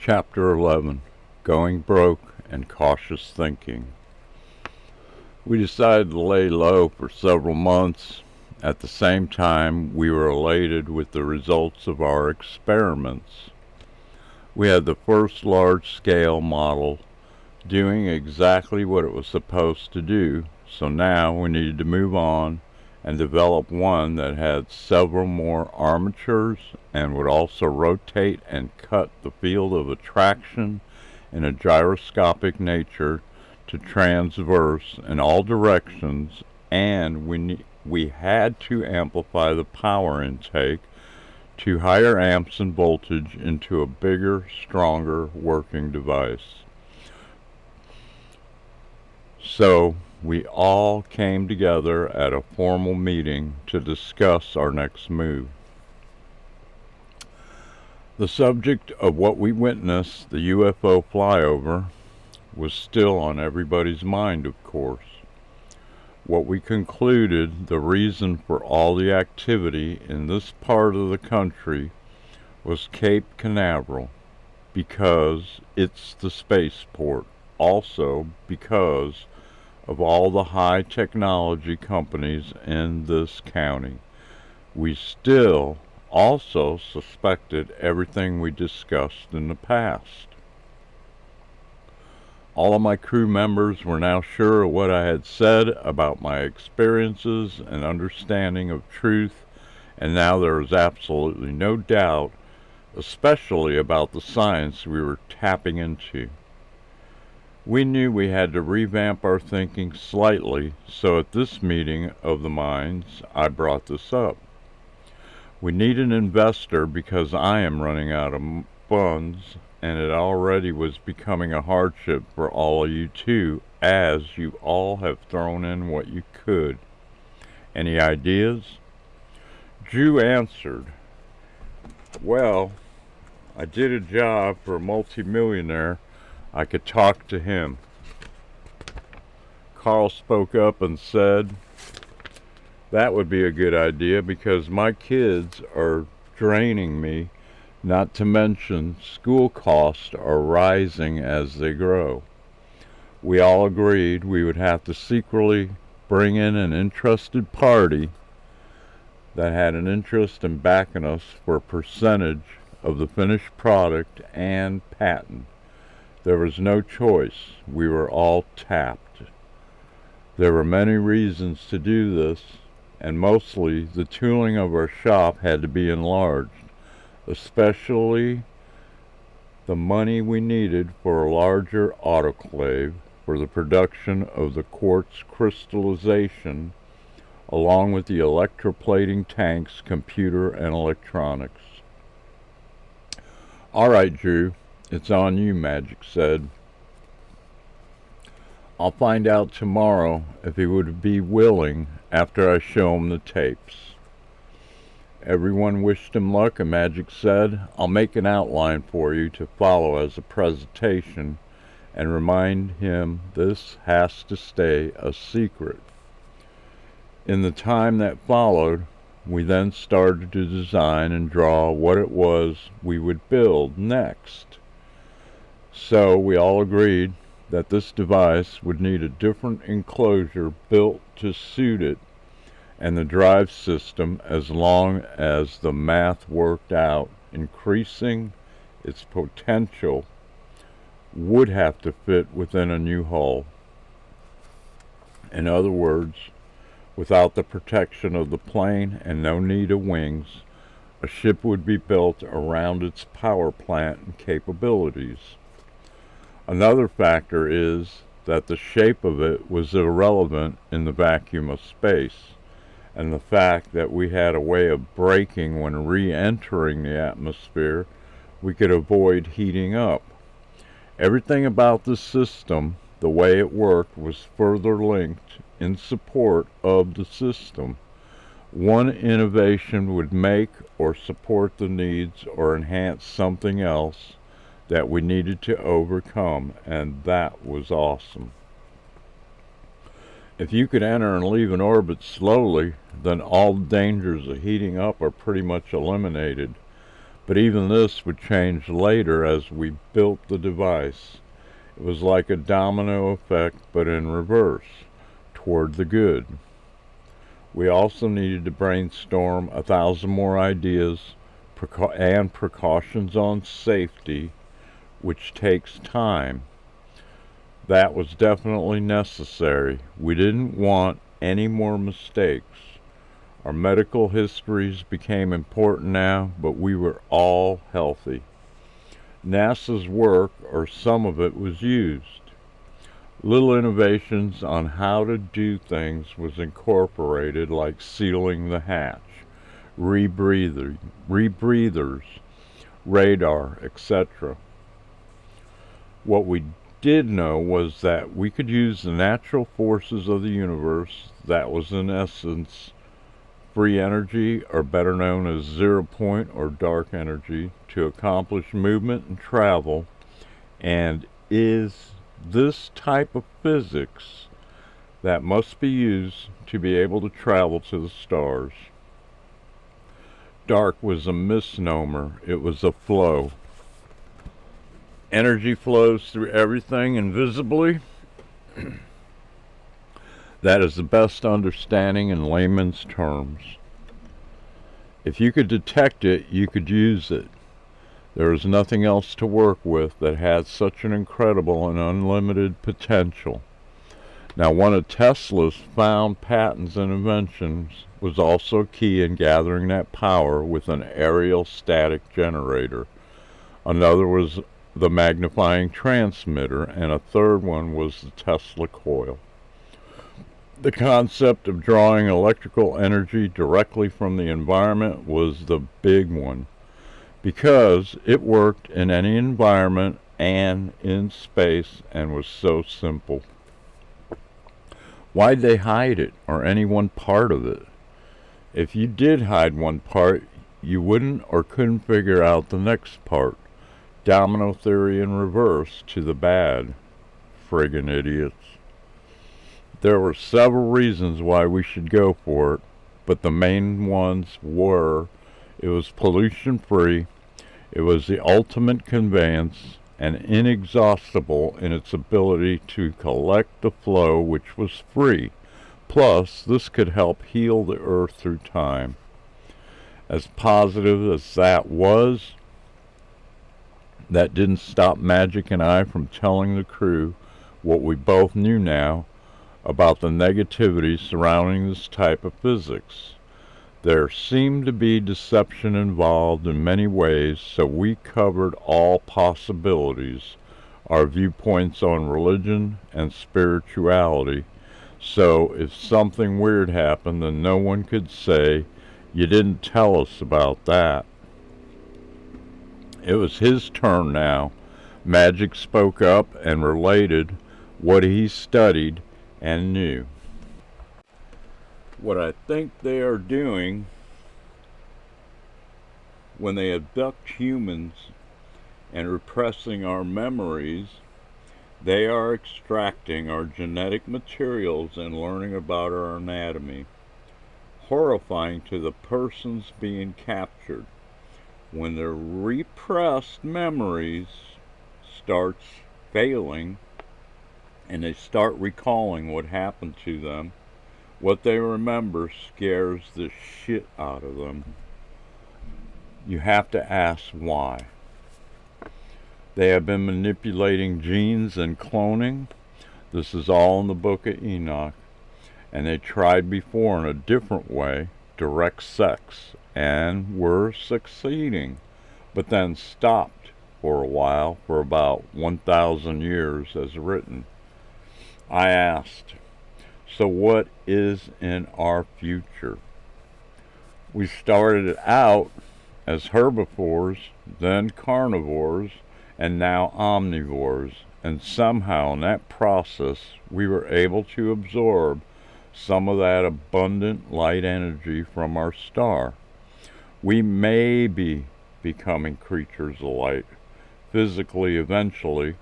Chapter 11, Going Broke and Cautious Thinking. We decided to lay low for several months. At the same time, we were elated with the results of our experiments. We had the first large-scale model doing exactly what it was supposed to do, so now we needed to move on and develop one that had several more armatures and would also rotate and cut the field of attraction in a gyroscopic nature to transverse in all directions, and we had to amplify the power intake to higher amps and voltage into a bigger, stronger working device. So we all came together at a formal meeting to discuss our next move. The subject of what we witnessed, the UFO flyover, was still on everybody's mind, of course. What we concluded the reason for all the activity in this part of the country was Cape Canaveral, because it's the spaceport. Also because of all the high technology companies in this county. We still also suspected everything we discussed in the past. All of my crew members were now sure of what I had said about my experiences and understanding of truth, and now there was absolutely no doubt, especially about the science we were tapping into. We knew we had to revamp our thinking slightly, so at this meeting of the minds, I brought this up. We need an investor because I am running out of funds, and it already was becoming a hardship for all of you too, as you all have thrown in what you could. Any ideas? Drew answered, "Well, I did a job for a multimillionaire. I could talk to him." Carl spoke up and said, "That would be a good idea because my kids are draining me, not to mention school costs are rising as they grow." We all agreed we would have to secretly bring in an interested party that had an interest in backing us for a percentage of the finished product and patent. There was no choice. We were all tapped. There were many reasons to do this, and mostly the tooling of our shop had to be enlarged, especially the money we needed for a larger autoclave for the production of the quartz crystallization, along with the electroplating tanks, computer, and electronics. "All right, Drew. It's on you," Magic said. "I'll find out tomorrow if he would be willing after I show him the tapes." Everyone wished him luck, and Magic said, "I'll make an outline for you to follow as a presentation and remind him this has to stay a secret." In the time that followed, we then started to design and draw what it was we would build next. So we all agreed that this device would need a different enclosure built to suit it, and the drive system, as long as the math worked out, increasing its potential, would have to fit within a new hull. In other words, without the protection of the plane and no need of wings, a ship would be built around its power plant and capabilities. Another factor is that the shape of it was irrelevant in the vacuum of space, and the fact that we had a way of braking when re-entering the atmosphere, we could avoid heating up. Everything about the system, the way it worked, was further linked in support of the system. One innovation would make or support the needs or enhance something else that we needed to overcome, and that was awesome. If you could enter and leave an orbit slowly, then all dangers of heating up are pretty much eliminated. But even this would change later as we built the device. It was like a domino effect, but in reverse, toward the good. We also needed to brainstorm 1,000 more ideas and precautions on safety, which takes time. That was definitely necessary. We didn't want any more mistakes. Our medical histories became important now, but we were all healthy. NASA's work, or some of it, was used. Little innovations on how to do things was incorporated, like sealing the hatch, rebreathers, radar, etc. What we did know was that we could use the natural forces of the universe, that was in essence free energy, or better known as zero point or dark energy, to accomplish movement and travel, and is this type of physics that must be used to be able to travel to the stars. Dark was a misnomer, it was a flow. Energy flows through everything invisibly. That is the best understanding in layman's terms. If you could detect it, you could use it. There is nothing else to work with that has such an incredible and unlimited potential. Now, one of Tesla's found patents and inventions was also key in gathering that power with an aerial static generator. Another was the magnifying transmitter, and a third one was the Tesla coil. The concept of drawing electrical energy directly from the environment was the big one, because it worked in any environment and in space and was so simple. Why'd they hide it, or any one part of it? If you did hide one part, you wouldn't or couldn't figure out the next part. Domino theory in reverse to the bad. Friggin' idiots. There were several reasons why we should go for it, but the main ones were it was pollution free, it was the ultimate conveyance, and inexhaustible in its ability to collect the flow, which was free. Plus, this could help heal the earth through time. As positive as that was, that didn't stop Magic and I from telling the crew what we both knew now about the negativity surrounding this type of physics. There seemed to be deception involved in many ways, so we covered all possibilities, our viewpoints on religion and spirituality, so if something weird happened, then no one could say, "You didn't tell us about that." It was his turn now. Magic spoke up and related what he studied and knew. What I think they are doing when they abduct humans and repressing our memories, they are extracting our genetic materials and learning about our anatomy. Horrifying to the persons being captured. When their repressed memories starts failing and they start recalling what happened to them, what they remember scares the shit out of them. You have to ask why. They have been manipulating genes and cloning. This is all in the Book of Enoch. And they tried before in a different way, direct sex, and were succeeding, but then stopped for a while, for about 1,000 years as written. I asked, so what is in our future? We started out as herbivores, then carnivores, and now omnivores, and somehow in that process we were able to absorb some of that abundant light energy from our star. We may be becoming creatures of light, physically eventually,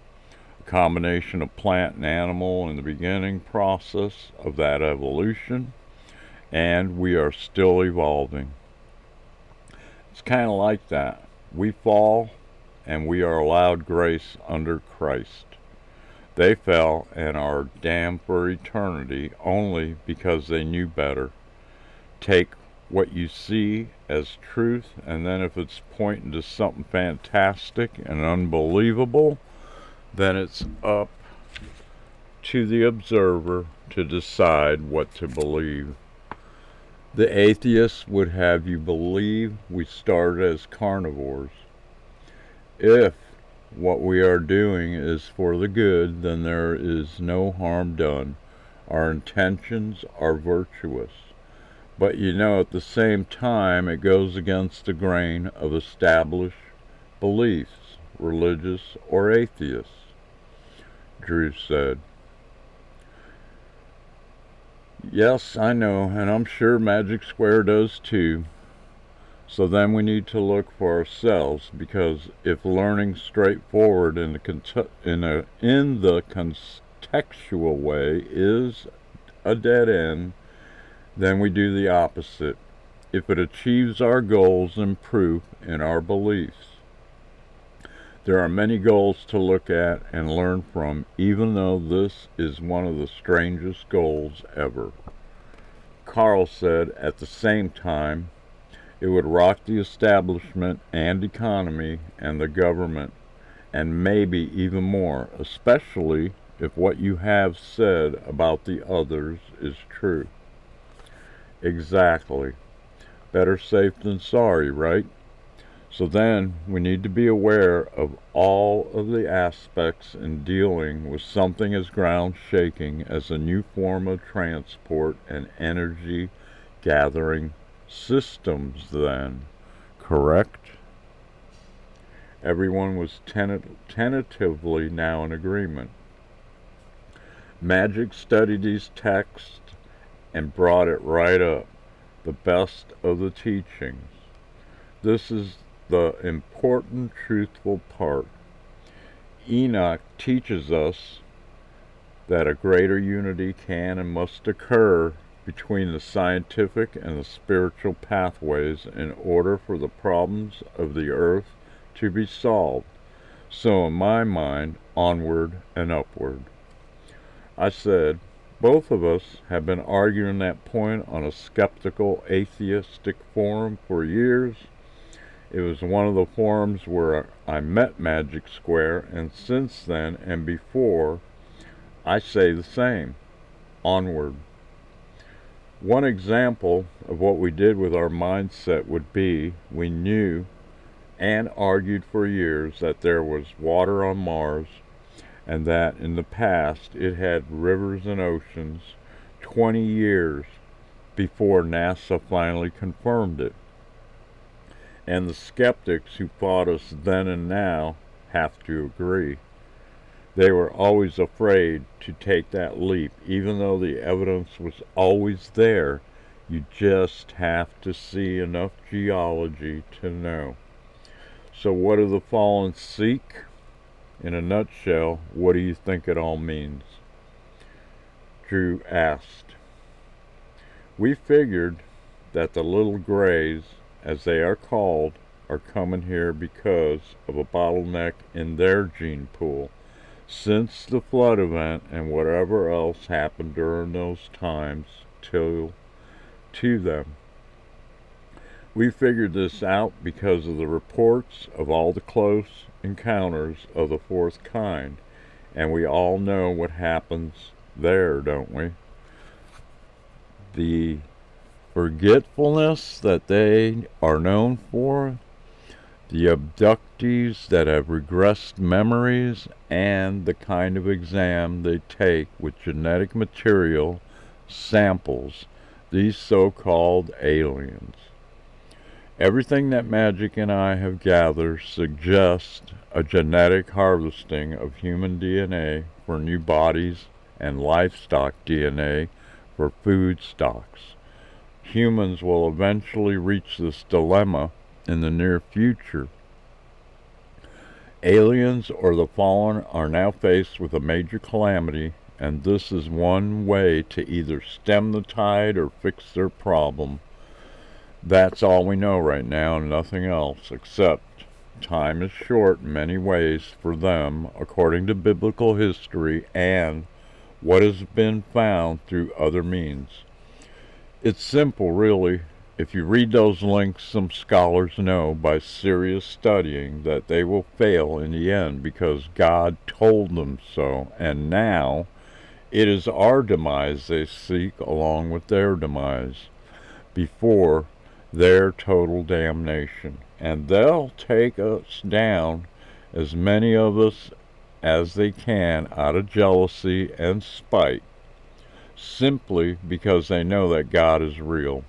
a combination of plant and animal in the beginning process of that evolution, and we are still evolving. It's kind of like that. We fall, and we are allowed grace under Christ. They fell and are damned for eternity only because they knew better. Take what you see as truth, and then if it's pointing to something fantastic and unbelievable, then it's up to the observer to decide what to believe. The atheists would have you believe we started as carnivores. If what we are doing is for the good, then there is no harm done. Our intentions are virtuous. But at the same time, it goes against the grain of established beliefs, religious or atheists, Drew said. Yes, I know, and I'm sure Magic Square does too. So then we need to look for ourselves, because if learning straightforward in the contextual way is a dead end, then we do the opposite, if it achieves our goals and proof in our beliefs. There are many goals to look at and learn from, even though this is one of the strangest goals ever. Carl said at the same time, it would rock the establishment and economy and the government, and maybe even more, especially if what you have said about the others is true. Exactly. Better safe than sorry, right? So then we need to be aware of all of the aspects in dealing with something as ground-shaking as a new form of transport and energy gathering systems then, correct? Everyone was tentatively now in agreement. Magic studied these texts and brought it right up, the best of the teachings. This is the important, truthful part. Enoch teaches us that a greater unity can and must occur between the scientific and the spiritual pathways in order for the problems of the earth to be solved. So in my mind, onward and upward. I said, both of us have been arguing that point on a skeptical, atheistic forum for years. It was one of the forums where I met Magic Square, and since then and before, I say the same. Onward. One example of what we did with our mindset would be, we knew and argued for years that there was water on Mars, and that in the past it had rivers and oceans, 20 years before NASA finally confirmed it. And the skeptics who fought us then and now have to agree. They were always afraid to take that leap, even though the evidence was always there. You just have to see enough geology to know. So what do the fallen seek? In a nutshell, what do you think it all means? Drew asked. We figured that the little grays, as they are called, are coming here because of a bottleneck in their gene pool. Since the flood event and whatever else happened during those times to them. We figured this out because of the reports of all the close encounters of the fourth kind, and we all know what happens there, don't we? The forgetfulness that they are known for, the abductees that have regressed memories, and the kind of exam they take with genetic material samples, these so-called aliens. Everything that Magic and I have gathered suggests a genetic harvesting of human DNA for new bodies and livestock DNA for food stocks. Humans will eventually reach this dilemma in the near future. Aliens or the fallen are now faced with a major calamity, and this is one way to either stem the tide or fix their problem. That's all we know right now, nothing else, except time is short in many ways for them, according to biblical history and what has been found through other means. It's simple, really. If you read those links, some scholars know by serious studying that they will fail in the end because God told them so, and now it is our demise they seek along with their demise before their total damnation. And they'll take us down, as many of us as they can, out of jealousy and spite, simply because they know that God is real.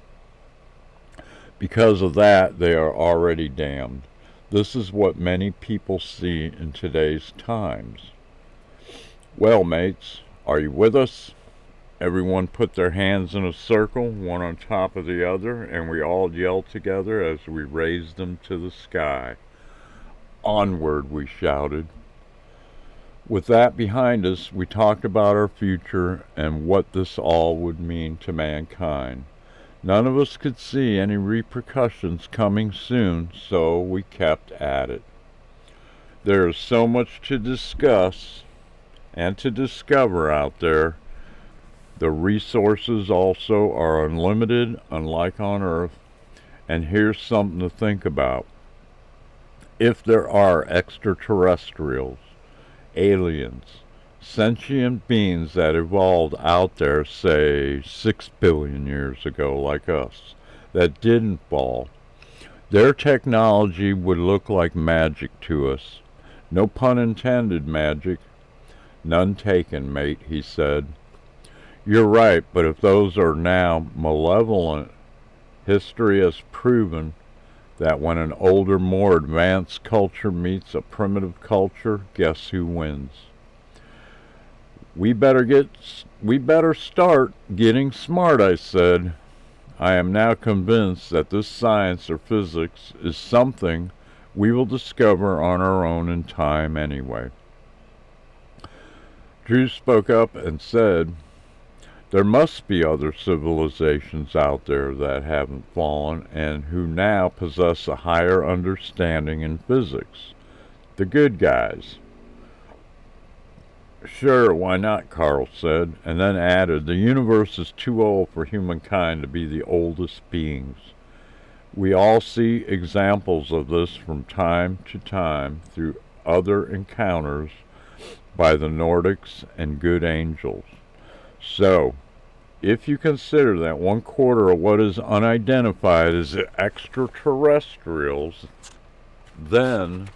Because of that, they are already damned. This is what many people see in today's times. Well, mates, are you with us? Everyone put their hands in a circle, one on top of the other, and we all yelled together as we raised them to the sky. Onward, we shouted. With that behind us, we talked about our future and what this all would mean to mankind. None of us could see any repercussions coming soon, so we kept at it. There is so much to discuss and to discover out there. The resources also are unlimited, unlike on Earth. And here's something to think about. If there are extraterrestrials, aliens, sentient beings that evolved out there, say, 6 billion years ago, like us, that didn't fall, their technology would look like magic to us. No pun intended, magic. None taken, mate, he said. You're right, but if those are now malevolent, history has proven that when an older, more advanced culture meets a primitive culture, guess who wins? We better start getting smart, I said. I am now convinced that this science or physics is something we will discover on our own in time anyway. Drew spoke up and said, there must be other civilizations out there that haven't fallen and who now possess a higher understanding in physics. The good guys. Sure, why not, Carl said, and then added, the universe is too old for humankind to be the oldest beings. We all see examples of this from time to time through other encounters by the Nordics and good angels. So, if you consider that 1/4 of what is unidentified is extraterrestrials, then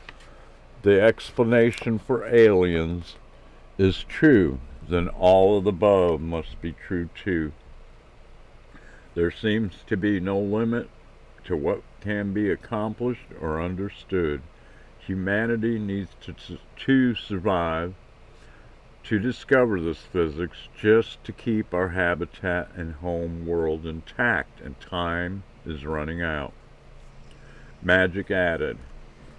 the explanation for aliens is true, then all of the above must be true too. There seems to be no limit to what can be accomplished or understood. Humanity needs to survive, to discover this physics, just to keep our habitat and home world intact, and time is running out. Magic added,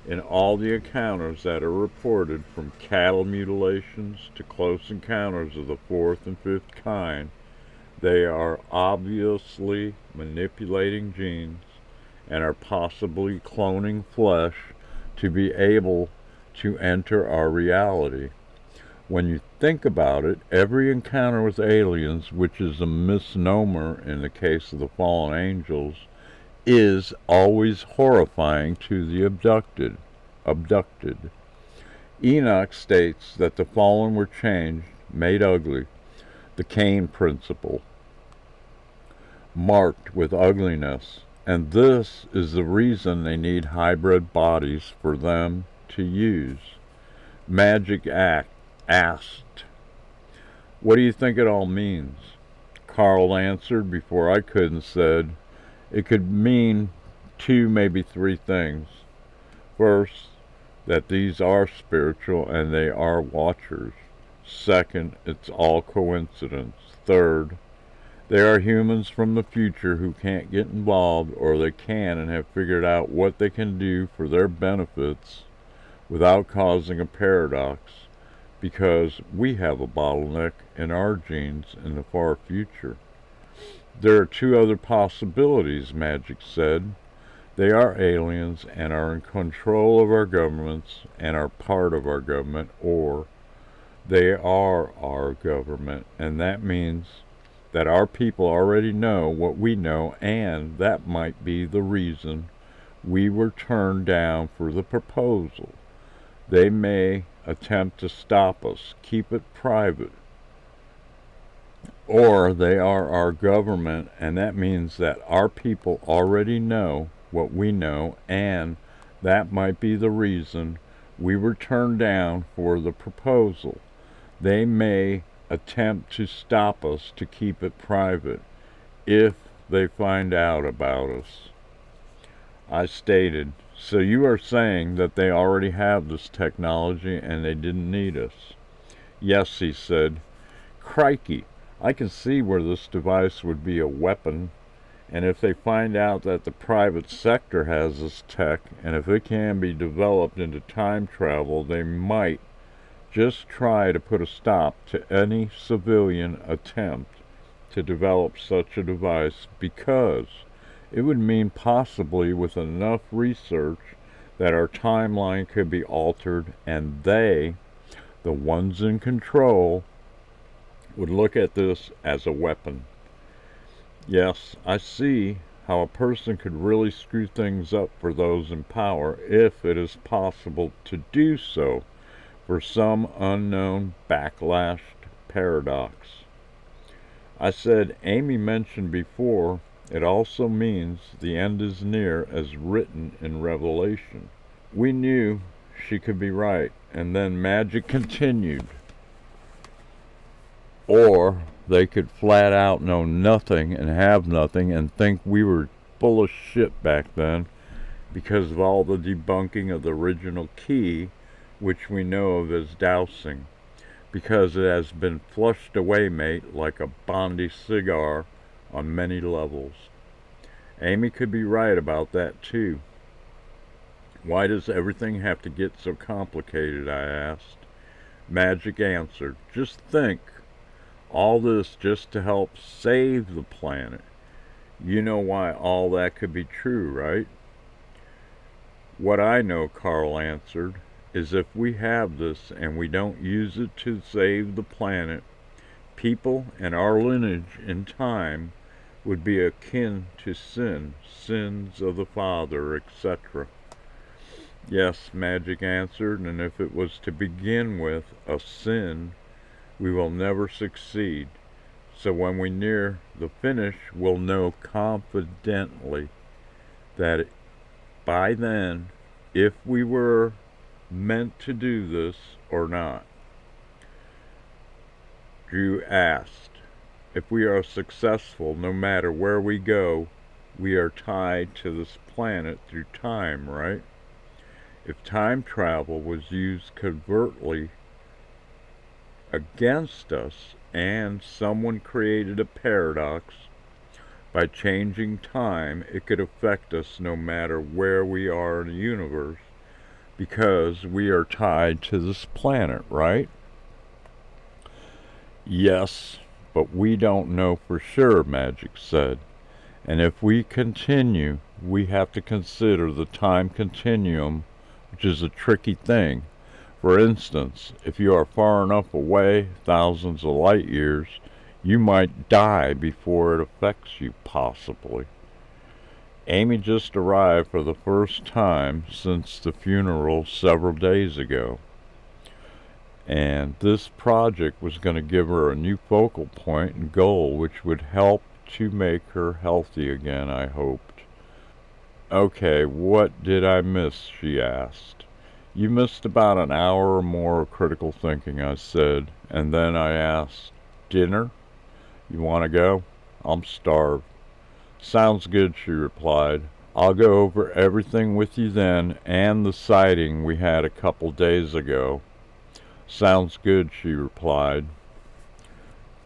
in all the encounters that are reported, from cattle mutilations to close encounters of the 4th and 5th kind, they are obviously manipulating genes and are possibly cloning flesh to be able to enter our reality. When you think about it, every encounter with aliens, which is a misnomer in the case of the fallen angels, is always horrifying to the abducted. Enoch states that the fallen were changed, made ugly, the Cain principle, marked with ugliness, and this is the reason they need hybrid bodies for them to use. Magic asked, what do you think it all means? Carl answered before I could and said, it could mean 2, maybe 3 things. First, that these are spiritual and they are watchers. Second, it's all coincidence. Third, they are humans from the future who can't get involved, or they can and have figured out what they can do for their benefits without causing a paradox, because we have a bottleneck in our genes in the far future. There are 2 other possibilities, Magic said. They are aliens and are in control of our governments and are part of our government, or they are our government, and that means that our people already know what we know, and that might be the reason we were turned down for the proposal. They may attempt to stop us, keep it private, or they are our government, and that means that our people already know what we know, and that might be the reason we were turned down for the proposal. They may attempt to stop us to keep it private if they find out about us. I stated, so you are saying that they already have this technology and they didn't need us? Yes, he said. Crikey, I can see where this device would be a weapon, and if they find out that the private sector has this tech, and if it can be developed into time travel, they might just try to put a stop to any civilian attempt to develop such a device, because it would mean possibly with enough research that our timeline could be altered, and they, the ones in control, would look at this as a weapon. Yes, I see how a person could really screw things up for those in power if it is possible to do so for some unknown backlashed paradox. I said, Amy mentioned before, it also means the end is near as written in Revelation. We knew she could be right, and then magic continued. Or they could flat out know nothing and have nothing and think we were full of shit back then because of all the debunking of the original key, which we know of as dowsing, because it has been flushed away, mate, like a Bondi cigar on many levels. Amy could be right about that too. Why does everything have to get so complicated, I asked. Magic answered, just think. All this just to help save the planet. You know why all that could be true, right? What I know, Carl answered, is if we have this and we don't use it to save the planet, people and our lineage in time would be akin to sin, sins of the father, etc. Yes, Magic answered, and if it was to begin with a sin, we will never succeed. So when we near the finish, we'll know confidently that by then, if we were meant to do this or not. Drew asked, if we are successful, no matter where we go, we are tied to this planet through time, right? If time travel was used covertly against us and someone created a paradox by changing time, it could affect us no matter where we are in the universe because we are tied to this planet, right? Yes, but we don't know for sure, Magic said. And if we continue, we have to consider the time continuum, which is a tricky thing. For instance, if you are far enough away, thousands of light years, you might die before it affects you, possibly. Amy just arrived for the first time since the funeral several days ago. And this project was going to give her a new focal point and goal, which would help to make her healthy again, I hoped. Okay, what did I miss? She asked. You missed about an hour or more of critical thinking, I said, and then I asked, dinner? You want to go? I'm starved. Sounds good, she replied. I'll go over everything with you then, and the sighting we had a couple days ago. Sounds good, she replied.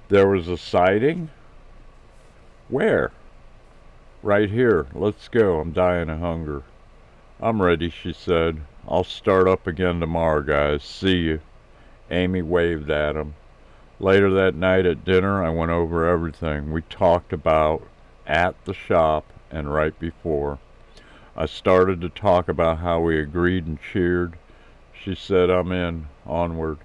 There was a sighting? Where? Right here. Let's go. I'm dying of hunger. I'm ready, she said. I'll start up again tomorrow, guys. See you. Amy waved at him. Later that night at dinner, I went over everything we talked about at the shop and right before. I started to talk about how we agreed and cheered. She said, "I'm in. Onward."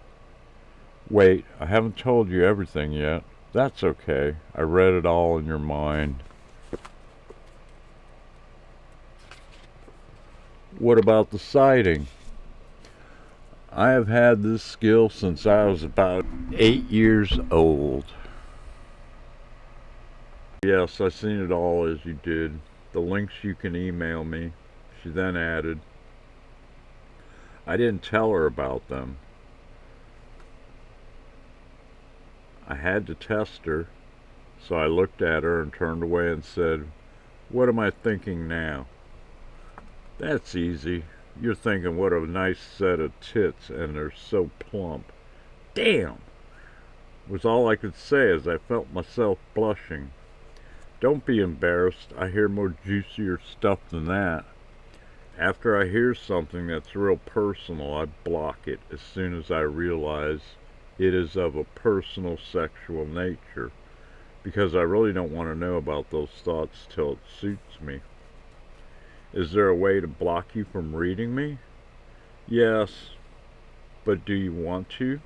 "Wait, I haven't told you everything yet." "That's okay. I read it all in your mind." "What about the sighting?" "I have had this skill since I was about 8 years old." "Yes, I seen it all as you did. The links you can email me." She then added, "I didn't tell her about them. I had to test her." So I looked at her and turned away and said, "What am I thinking now?" "That's easy. You're thinking what a nice set of tits, and they're so plump." "Damn!" was all I could say as I felt myself blushing. "Don't be embarrassed. I hear more juicier stuff than that. After I hear something that's real personal, I block it as soon as I realize it is of a personal sexual nature, because I really don't want to know about those thoughts till it suits me." "Is there a way to block you from reading me?" "Yes, but do you want to?"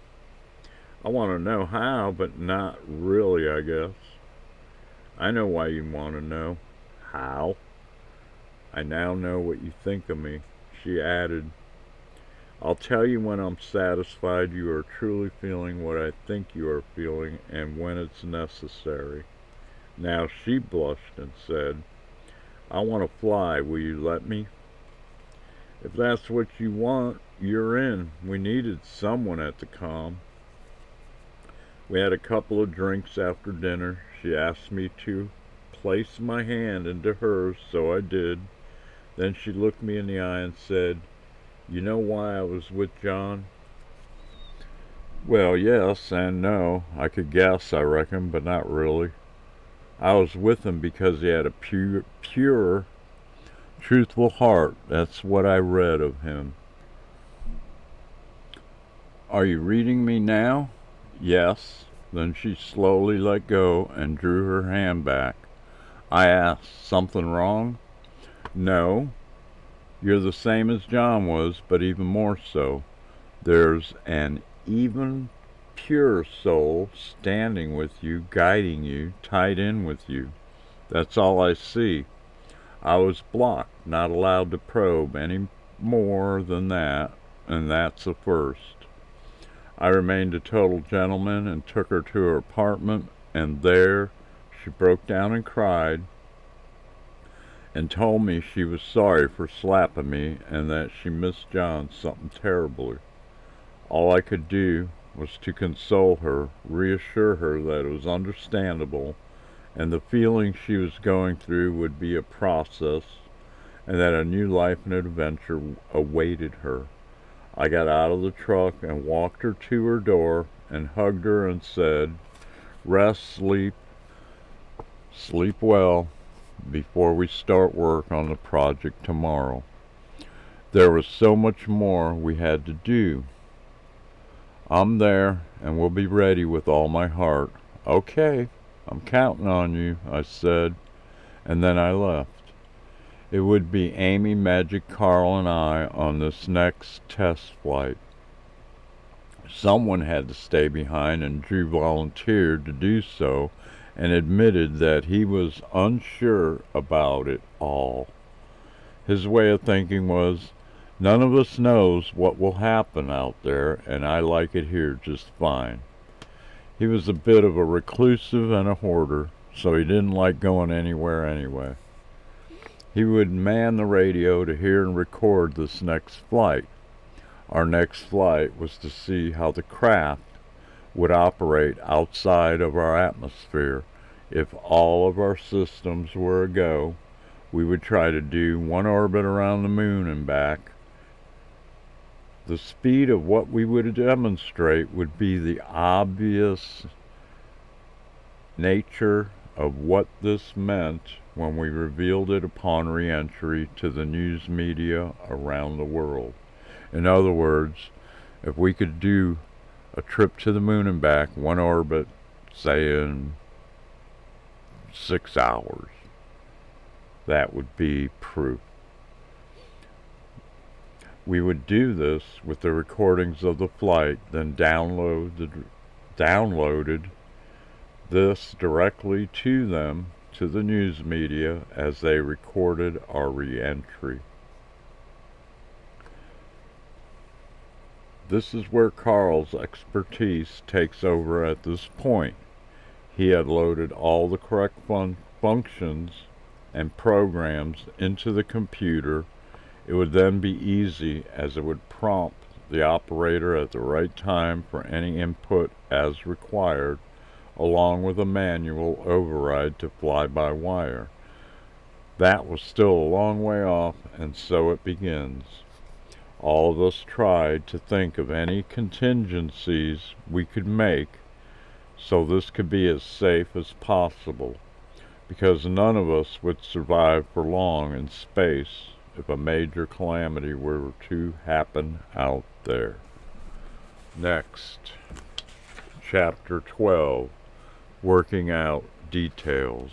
"I want to know how, but not really, I guess." "I know why you want to know." "How?" "I now know what you think of me." She added, "I'll tell you when I'm satisfied you are truly feeling what I think you are feeling, and when it's necessary." Now she blushed and said, "I want to fly. Will you let me?" "If that's what you want, you're in. We needed someone at the comm." We had a couple of drinks after dinner. She asked me to place my hand into hers, so I did. Then she looked me in the eye and said, "You know why I was with John?" Well, yes and no. I could guess, I reckon, but not really. I was with him because he had a pure, truthful heart. That's what I read of him. "Are you reading me now?" "Yes." Then she slowly let go and drew her hand back. I asked, "Something wrong?" "No. You're the same as John was, but even more so. There's an even pure soul standing with you, guiding you, tied in with you. That's all I see. I was blocked, not allowed to probe any more than that, and that's a first." I remained a total gentleman and took her to her apartment, and there she broke down and cried and told me she was sorry for slapping me and that she missed John something terribly. All I could do was to console her, reassure her that it was understandable and the feeling she was going through would be a process and that a new life and adventure awaited her. I got out of the truck and walked her to her door and hugged her and said, "Rest, sleep well before we start work on the project tomorrow." There was so much more we had to do. "I'm there and will be ready with all my heart." "Okay, I'm counting on you," I said, and then I left. It would be Amy, Magic, Carl, and I on this next test flight. Someone had to stay behind, and Drew volunteered to do so and admitted that he was unsure about it all. His way of thinking was, "None of us knows what will happen out there, and I like it here just fine." He was a bit of a reclusive and a hoarder, so he didn't like going anywhere anyway. He would man the radio to hear and record this next flight. Our next flight was to see how the craft would operate outside of our atmosphere. If all of our systems were a go, we would try to do one orbit around the moon and back. The speed of what we would demonstrate would be the obvious nature of what this meant when we revealed it upon re-entry to the news media around the world. In other words, if we could do a trip to the moon and back, one orbit, say in 6 hours, that would be proof. We would do this with the recordings of the flight, then downloaded this directly to them, to the news media, as they recorded our re-entry. This is where Carl's expertise takes over at this point. He had loaded all the correct functions and programs into the computer. It would then be easy, as it would prompt the operator at the right time for any input as required, along with a manual override to fly-by-wire. That was still a long way off, and so it begins. All of us tried to think of any contingencies we could make so this could be as safe as possible, because none of us would survive for long in space if a major calamity were to happen out there. Next, Chapter 12, Working Out Details.